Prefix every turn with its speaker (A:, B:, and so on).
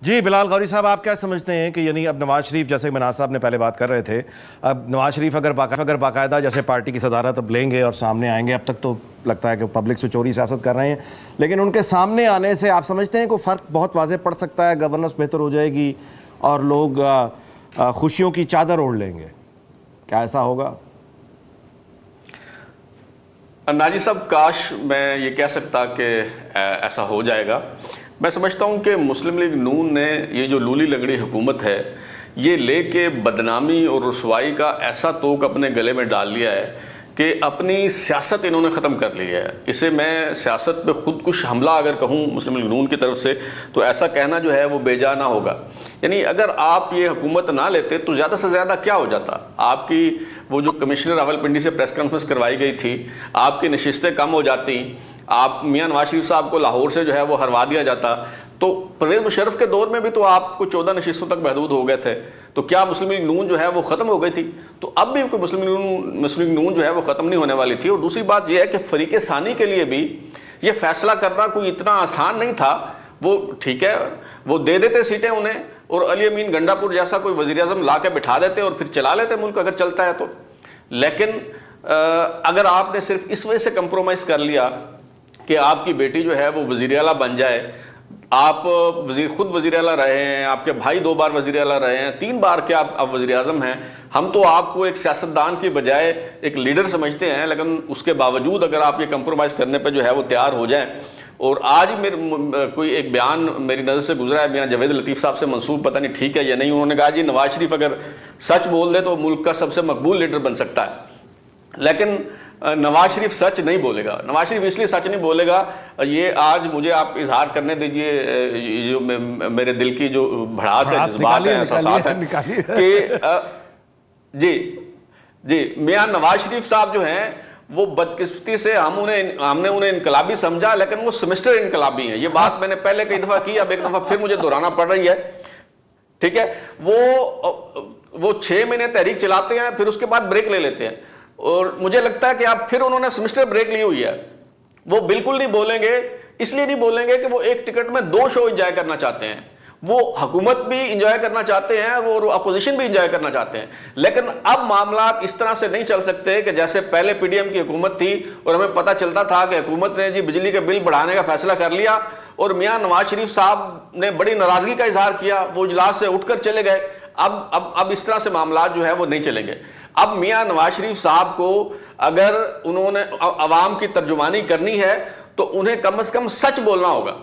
A: جی بلال غوری صاحب، آپ کیا سمجھتے ہیں کہ یعنی اب نواز شریف، جیسے کہ مناز صاحب نے پہلے بات کر رہے تھے، اب نواز شریف اگر باقاعدہ جیسے پارٹی کی صدارت اب لیں گے اور سامنے آئیں گے، اب تک تو لگتا ہے کہ پبلک سے چوری سیاست کر رہے ہیں، لیکن ان کے سامنے آنے سے آپ سمجھتے ہیں کہ فرق بہت واضح پڑ سکتا ہے، گورننس بہتر ہو جائے گی اور لوگ خوشیوں کی چادر اوڑھ لیں گے؟ کیا ایسا ہوگا؟
B: ناجی صاحب، کاش میں یہ کہہ سکتا کہ ایسا ہو جائے گا۔ میں سمجھتا ہوں کہ مسلم لیگ نون نے یہ جو لولی لنگڑی حکومت ہے یہ لے کے بدنامی اور رسوائی کا ایسا توق اپنے گلے میں ڈال لیا ہے کہ اپنی سیاست انہوں نے ختم کر لی ہے۔ اسے میں سیاست پہ خودکش حملہ اگر کہوں مسلم لیگ نون کی طرف سے تو ایسا کہنا جو ہے وہ بے جا نہ ہوگا۔ یعنی اگر آپ یہ حکومت نہ لیتے تو زیادہ سے زیادہ کیا ہو جاتا؟ آپ کی وہ جو کمشنر راولپنڈی سے پریس کانفرنس کروائی گئی تھی، آپ کی نشستیں کم ہو جاتی، آپ میاں نواز شریف صاحب کو لاہور سے جو ہے وہ ہروا دیا جاتا، تو پرویز مشرف کے دور میں بھی تو آپ کو 14 نشستوں تک محدود ہو گئے تھے، تو کیا مسلم لیگ نون جو ہے وہ ختم ہو گئی تھی؟ تو اب بھی کوئی مسلم لیگ نون جو ہے وہ ختم نہیں ہونے والی تھی۔ اور دوسری بات یہ ہے کہ فریق ثانی کے لیے بھی یہ فیصلہ کرنا کوئی اتنا آسان نہیں تھا۔ وہ ٹھیک ہے، وہ دے دیتے سیٹیں انہیں اور علی امین گنڈا پور جیسا کوئی وزیر اعظم لا کے بٹھا دیتے اور پھر چلا لیتے ملک اگر چلتا ہے تو۔ لیکن اگر آپ نے صرف اس وجہ سے کمپرومائز کر لیا کہ آپ کی بیٹی جو ہے وہ وزیر اعلیٰ بن جائے، آپ خود وزیر اعلیٰ رہے ہیں، آپ کے بھائی 2 بار وزیر اعلیٰ رہے ہیں، 3 بار کے آپ وزیر اعظم ہیں، ہم تو آپ کو ایک سیاستدان کی بجائے ایک لیڈر سمجھتے ہیں، لیکن اس کے باوجود اگر آپ یہ کمپرومائز کرنے پہ جو ہے وہ تیار ہو جائیں۔ اور آج کوئی ایک بیان میری نظر سے گزرا ہے میاں جاوید لطیف صاحب سے منسوب، پتہ نہیں ٹھیک ہے یا نہیں، انہوں نے کہا جی نواز شریف اگر سچ بول دے تو ملک کا سب سے مقبول لیڈر بن سکتا ہے، لیکن نواز شریف سچ نہیں بولے گا۔ نواز شریف اس لیے سچ نہیں بولے گا، یہ آج مجھے آپ اظہار کرنے دیجئے جو میرے دل کی جو بھڑاس ہے، جذبات ہیں، احساسات ہیں کہ جی میاں نواز شریف صاحب جو ہیں وہ بدقسمتی سے ہم نے انہیں انقلابی سمجھا، لیکن وہ سمسٹر انقلابی ہیں۔ یہ بات میں نے پہلے کئی دفعہ کی، اب ایک دفعہ پھر مجھے دہرانا پڑ رہی ہے، ٹھیک ہے؟ وہ 6 مہینے تحریک چلاتے ہیں، پھر اس کے بعد بریک لے لیتے ہیں، اور مجھے لگتا ہے کہ اب پھر انہوں نے سمسٹر بریک لی ہوئی ہے۔ وہ بالکل نہیں بولیں گے، اس لیے نہیں بولیں گے کہ وہ ایک ٹکٹ میں 2 شو انجوائے کرنا چاہتے ہیں، وہ حکومت بھی انجوائے کرنا چاہتے ہیں، وہ اپوزیشن بھی انجوائے کرنا چاہتے ہیں، لیکن اب معاملات اس طرح سے نہیں چل سکتے کہ جیسے پہلے پی ڈی ایم کی حکومت تھی اور ہمیں پتہ چلتا تھا کہ حکومت نے جی بجلی کے بل بڑھانے کا فیصلہ کر لیا اور میاں نواز شریف صاحب نے بڑی ناراضگی کا اظہار کیا، وہ اجلاس سے اٹھ کر چلے گئے۔ اب اس طرح سے معاملات جو ہے وہ نہیں چلیں گے۔ اب میاں نواز شریف صاحب کو اگر انہوں نے عوام کی ترجمانی کرنی ہے تو انہیں کم از کم سچ بولنا ہوگا۔